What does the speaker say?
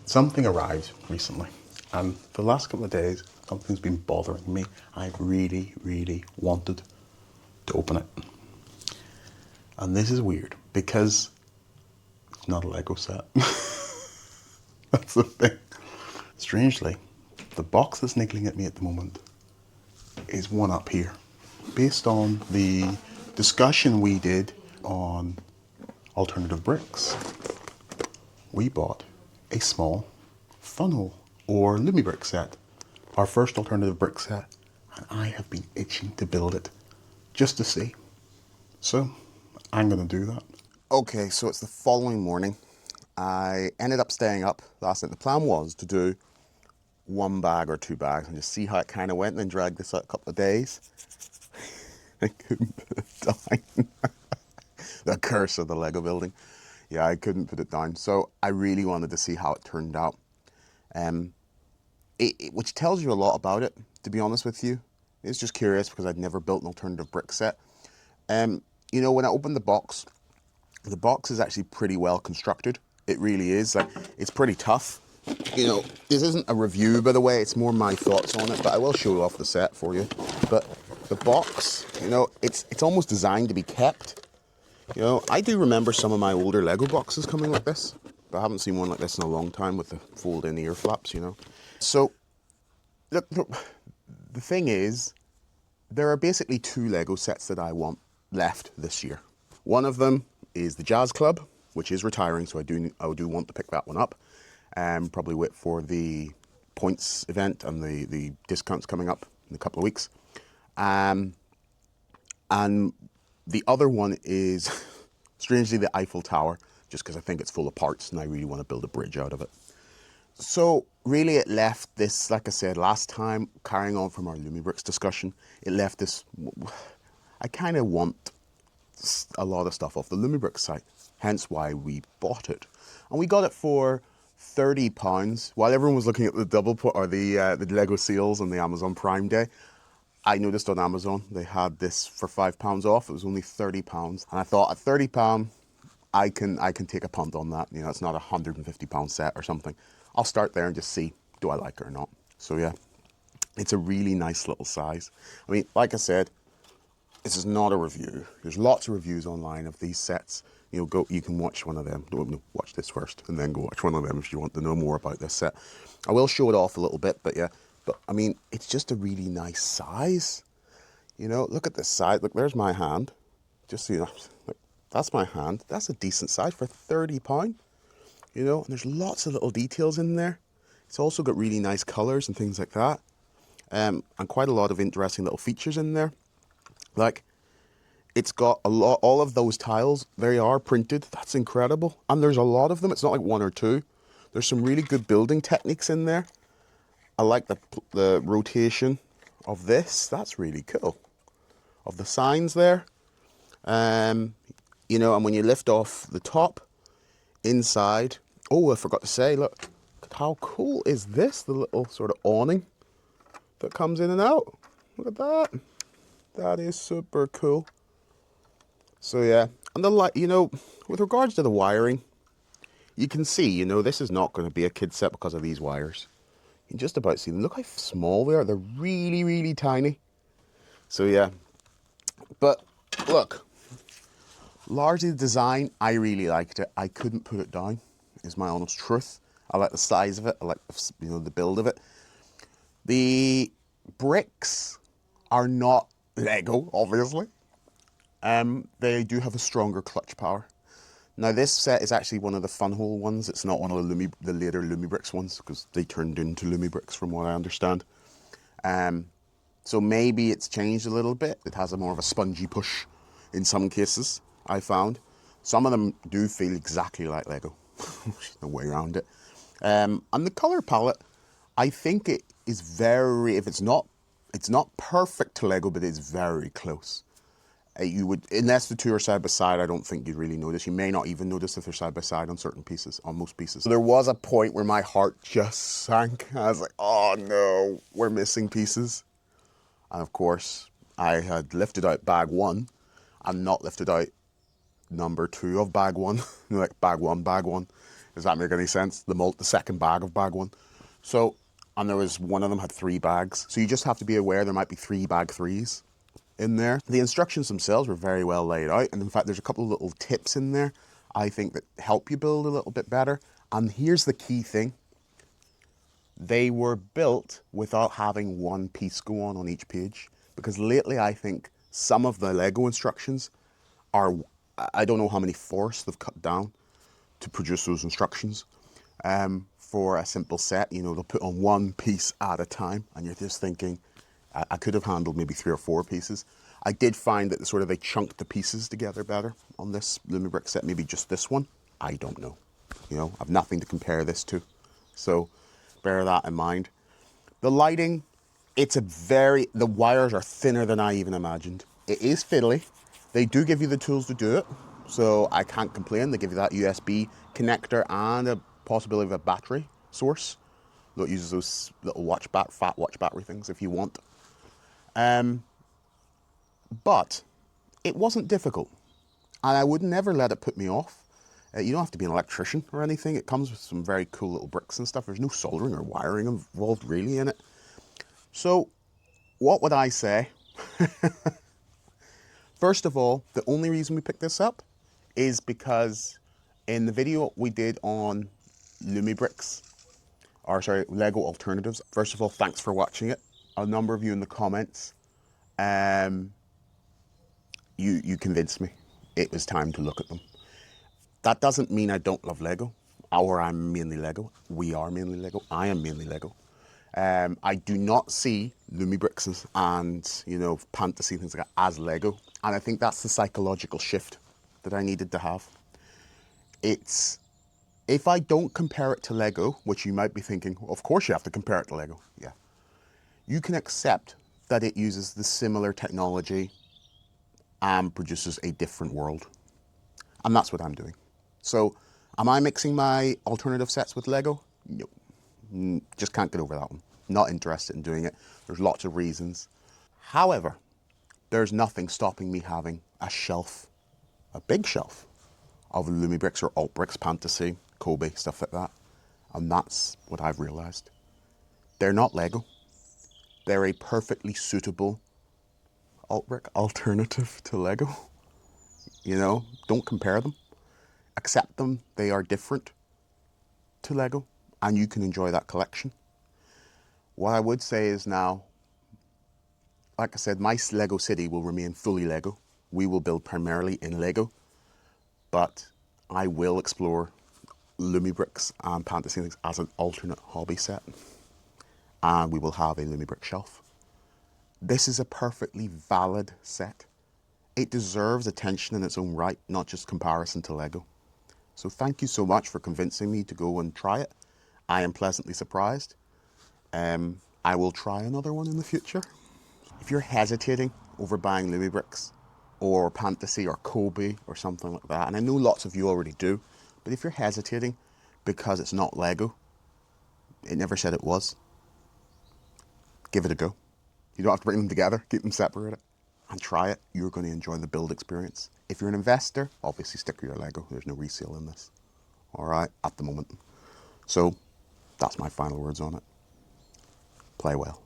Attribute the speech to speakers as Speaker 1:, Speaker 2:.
Speaker 1: Something arrived recently, and for the last couple of days, something's been bothering me. I've really, really wanted to open it. And this is weird, because it's not a Lego set. That's the thing. Strangely, the box that's niggling at me at the moment is one up here. Based on the discussion we did on alternative bricks, we bought a small funnel or Lumibricks set, our first alternative brick set, and I have been itching to build it just to see. So I'm going to do that. Okay, so it's the following morning. I ended up staying up last night. The plan was to do 1 bag or 2 bags and just see how it kind of went, and then drag this out a couple of days. I couldn't put it down. The curse of the Lego building. Yeah, I couldn't put it down. So I really wanted to see how it turned out. Which tells you a lot about it, to be honest with you. It's just curious because I'd never built an alternative brick set. You know, when I opened the box is actually pretty well constructed. It really is. Like, it's pretty tough. You know, this isn't a review, by the way. It's more my thoughts on it, but I will show off the set for you. But the box, you know, it's almost designed to be kept. You know, I do remember some of my older Lego boxes coming like this, but I haven't seen one like this in a long time with the fold-in ear flaps, you know. So, look, the thing is, there are basically 2 Lego sets that I want left this year. One of them is the Jazz Club, which is retiring, so I do want to pick that one up. Probably wait for the points event and the discounts coming up in a couple of weeks. And the other one is, strangely, the Eiffel Tower, just because I think it's full of parts and I really want to build a bridge out of it. So really it left this, like I said last time, carrying on from our Lumibricks discussion, it left this, I kind of want a lot of stuff off the Lumibricks site, hence why we bought it. And we got it for £30. While everyone was looking at the Lego sales on the Amazon Prime Day, I noticed on Amazon they had this for £5 off. It was only £30, and I thought at £30 I can take a punt on that. You know, it's not a £150 set or something. I'll start there and just see, do I like it or not. So yeah, it's a really nice little size. I mean, like I said, this is not a review. There's lots of reviews online of these sets. You know, you can watch one of them. Watch this first and then go watch one of them if you want to know more about this set. I will show it off a little bit, but yeah. But I mean, it's just a really nice size. You know, look at this size. Look, there's my hand. Just so you know, look, that's my hand. That's a decent size for £30. You know, and there's lots of little details in there. It's also got really nice colours and things like that. And quite a lot of interesting little features in there. Like, it's got all of those tiles, they are printed. That's incredible. And there's a lot of them. It's not like 1 or 2. There's some really good building techniques in there. I like the rotation of this. That's really cool. Of the signs there. You know, and when you lift off the top, inside, oh, I forgot to say, look how cool is this? The little sort of awning that comes in and out. Look at that. That is super cool. So yeah, and the light, you know, with regards to the wiring, you can see, you know, this is not going to be a kid set because of these wires. You can just about see them. Look how small they are. They're really, really tiny. So yeah, but look, largely the design, I really liked it. I couldn't put it down, is my honest truth. I like the size of it. I like, you know, the build of it. The bricks are not Lego, obviously. They do have a stronger clutch power. Now this set is actually one of the Funhole ones. It's not one of the later Lumibricks ones, because they turned into Lumibricks from what I understand. So maybe it's changed a little bit. It has a more of a spongy push in some cases, I found. Some of them do feel exactly like Lego. There's no way around it. And the color palette, I think it is very, if it's not perfect to Lego, but it's very close. You would, unless the 2 are side by side, I don't think you'd really notice. You may not even notice if they're side by side on certain pieces, on most pieces. So there was a point where my heart just sank. I was like, oh no, we're missing pieces. And of course, I had lifted out bag 1 and not lifted out number 2 of bag 1. Like bag 1. Does that make any sense? The second bag of bag one. So, and there was one of them had 3 bags. So you just have to be aware there might be 3 bag 3s in there. The instructions themselves were very well laid out. And in fact, there's a couple of little tips in there, I think, that help you build a little bit better. And here's the key thing. They were built without having one piece go on each page. Because lately, I think some of the Lego instructions are, I don't know how many forests they've cut down to produce those instructions. For a simple set, you know, they'll put on one piece at a time, and you're just thinking, I could have handled maybe 3 or 4 pieces. I did find that they chunked the pieces together better on this Lumibricks set, maybe just this one. I don't know. You know, I've nothing to compare this to. So bear that in mind. The lighting, the wires are thinner than I even imagined. It is fiddly. They do give you the tools to do it, so I can't complain. They give you that USB connector and a possibility of a battery source that uses those little fat watch battery things if you want. But it wasn't difficult, and I would never let it put me off. You don't have to be an electrician or anything. It comes with some very cool little bricks and stuff. There's no soldering or wiring involved really in it. So what would I say? First of all, the only reason we picked this up is because in the video we did on Lumibricks, Lego alternatives. First of all, thanks for watching it. A number of you in the comments, you convinced me. It was time to look at them. That doesn't mean I don't love Lego, or I'm mainly Lego. We are mainly Lego. I am mainly Lego. I do not see Lumibricks and, you know, fantasy, things like that, as Lego. And I think that's the psychological shift that I needed to have. If I don't compare it to Lego, which you might be thinking, well, of course you have to compare it to Lego. Yeah. You can accept that it uses the similar technology and produces a different world. And that's what I'm doing. So, am I mixing my alternative sets with Lego? No. Just can't get over that one. Not interested in doing it. There's lots of reasons. However, there's nothing stopping me having a shelf, a big shelf, of Lumibricks or Altbricks, Fantasy, Kobe, stuff like that. And that's what I've realised. They're not Lego. They're a perfectly suitable Altbrick alternative to Lego. You know, don't compare them. Accept them. They are different to Lego, and you can enjoy that collection. What I would say is now, like I said, my Lego City will remain fully Lego. We will build primarily in Lego, but I will explore Lumibricks and Fantasy things as an alternate hobby set, and we will have a Lumibrick shelf. This is a perfectly valid set. It deserves attention in its own right, not just comparison to Lego. So thank you so much for convincing me to go and try it. I am pleasantly surprised. I will try another one in the future. If you're hesitating over buying Lumibricks or Fantasy or Kobe or something like that, and I know lots of you already do, but if you're hesitating because it's not Lego, it never said it was, give it a go. You don't have to bring them together, keep them separated, and try it. You're going to enjoy the build experience. If you're an investor, obviously stick with your Lego. There's no resale in this. All right, at the moment. So that's my final words on it. Play well.